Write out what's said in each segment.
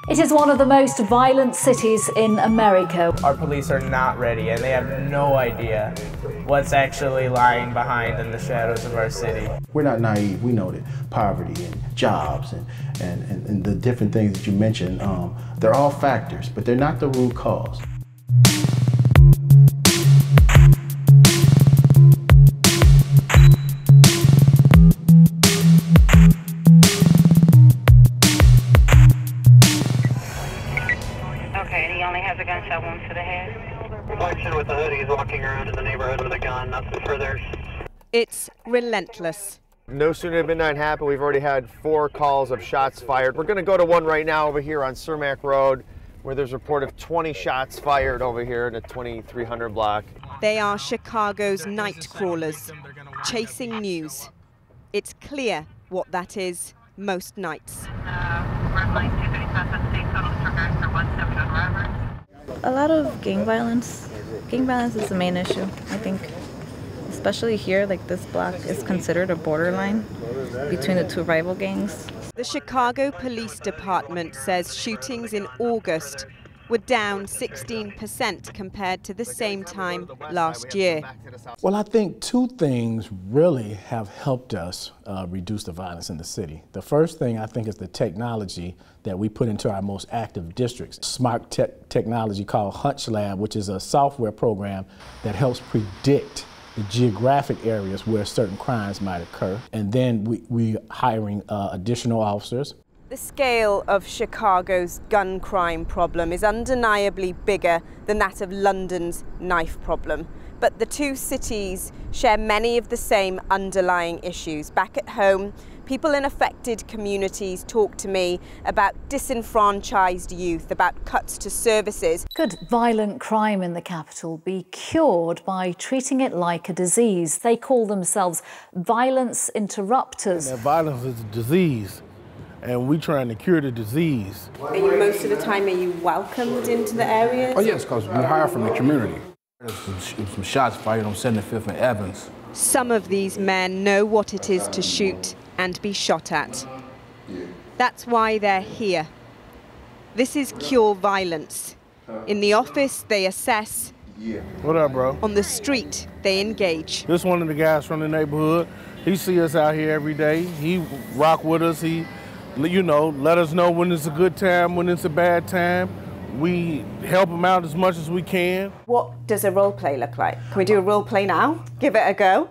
It is one of the most violent cities in America. Our police are not ready, and they have no idea what's actually lying behind in the shadows of our city. We're not naive. We know that poverty and jobs and the different things that you mentioned, they're all factors, but they're not the root cause. Okay, he only has a gunshot wound to the head. Reflection with the hood, he's walking around in the neighborhood with a gun, nothing further. It's relentless. No sooner did midnight happen, we've already had 4 calls of shots fired. We're going to go to one right now over here on Cermak Road, where there's a report of 20 shots fired over here in the 2300 block. They are Chicago's night crawlers, chasing news. It's clear what that is most nights. A lot of gang violence. Gang violence is the main issue, I think. Especially here, like this block is considered a borderline between the 2 rival gangs. The Chicago Police Department says shootings in August were down 16% compared to the same time last year. Well, I think 2 things really have helped us reduce the violence in the city. The first thing I think is the technology that we put into our most active districts. Smart technology called Hunch Lab, which is a software program that helps predict the geographic areas where certain crimes might occur. And then we're hiring additional officers. The scale of Chicago's gun crime problem is undeniably bigger than that of London's knife problem. But the 2 cities share many of the same underlying issues. Back at home, people in affected communities talk to me about disenfranchised youth, about cuts to services. Could violent crime in the capital be cured by treating it like a disease? They call themselves violence interrupters. And that violence is a disease, and we're trying to cure the disease. Most of the time, are you welcomed into the areas? Oh yes, because we hire from the community. There's some shots fired on 75th and Evans. Some of these men know what it is to shoot and be shot at. That's why they're here. This is Cure Violence. In the office, they assess. What up, bro? On the street, they engage. This one of the guys from the neighborhood. He see us out here every day. He rock with us. He, you know, let us know when it's a good time, when it's a bad time. We help him out as much as we can. What does a role play look like? Can we do a role play now? Give it a go.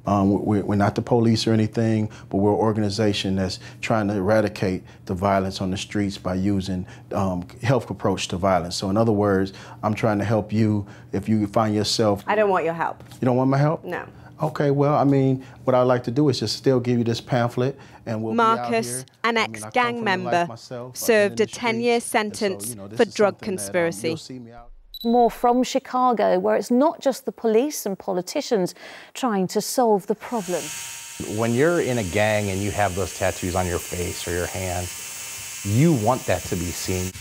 We're not the police or anything, but we're an organization that's trying to eradicate the violence on the streets by using health approach to violence. So in other words, I'm trying to help you if you find yourself... I don't want your help. You don't want my help? No. Okay, well, I mean, what I'd like to do is just still give you this pamphlet and we'll Marcus, be out here. an ex-gang member, served a 10-year sentence for drug conspiracy. More from Chicago, where it's not just the police and politicians trying to solve the problem. When you're in a gang and you have those tattoos on your face or your hand, you want that to be seen.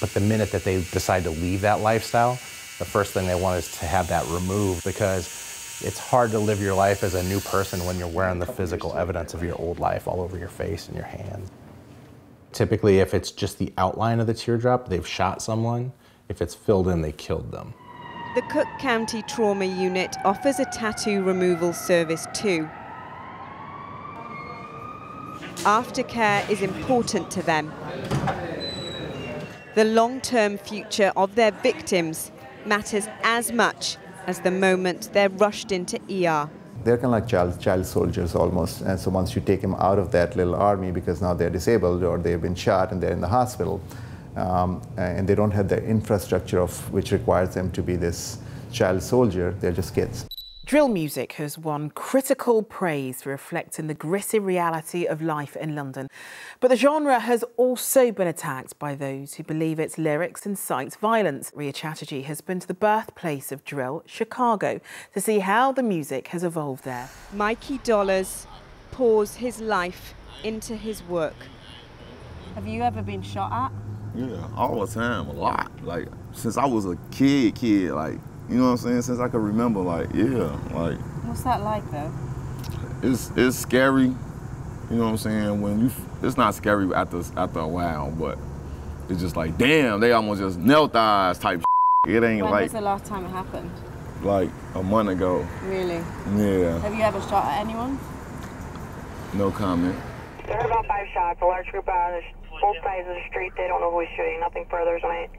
But the minute that they decide to leave that lifestyle, the first thing they want is to have that removed, because it's hard to live your life as a new person when you're wearing the physical evidence of your old life all over your face and your hands. Typically, if it's just the outline of the teardrop, they've shot someone. If it's filled in, they killed them. The Cook County Trauma Unit offers a tattoo removal service too. Aftercare is important to them. The long-term future of their victims matters as much as the moment they're rushed into ER. They're kind of like child soldiers almost, and so once you take them out of that little army because now they're disabled or they've been shot and they're in the hospital, and they don't have the infrastructure of which requires them to be this child soldier, they're just kids. Drill music has won critical praise for reflecting the gritty reality of life in London. But the genre has also been attacked by those who believe its lyrics incite violence. Ria Chatterjee has been to the birthplace of drill, Chicago, to see how the music has evolved there. Mikey Dollars pours his life into his work. Have you ever been shot at? Yeah, all the time, a lot. Like, since I was a kid, like, you know what I'm saying? Since I can remember, like, yeah, like. What's that like, though? It's scary, you know what I'm saying? When you, it's not scary after a while, but it's just like, damn, they almost just knelt eyes type shit. It ain't When like, was the last time it happened? like a month ago. Really? Yeah, Have you ever shot at anyone? no comment. There are about 5 shots. A large group out of both sides of the street. They don't know who is shooting. Nothing further is made.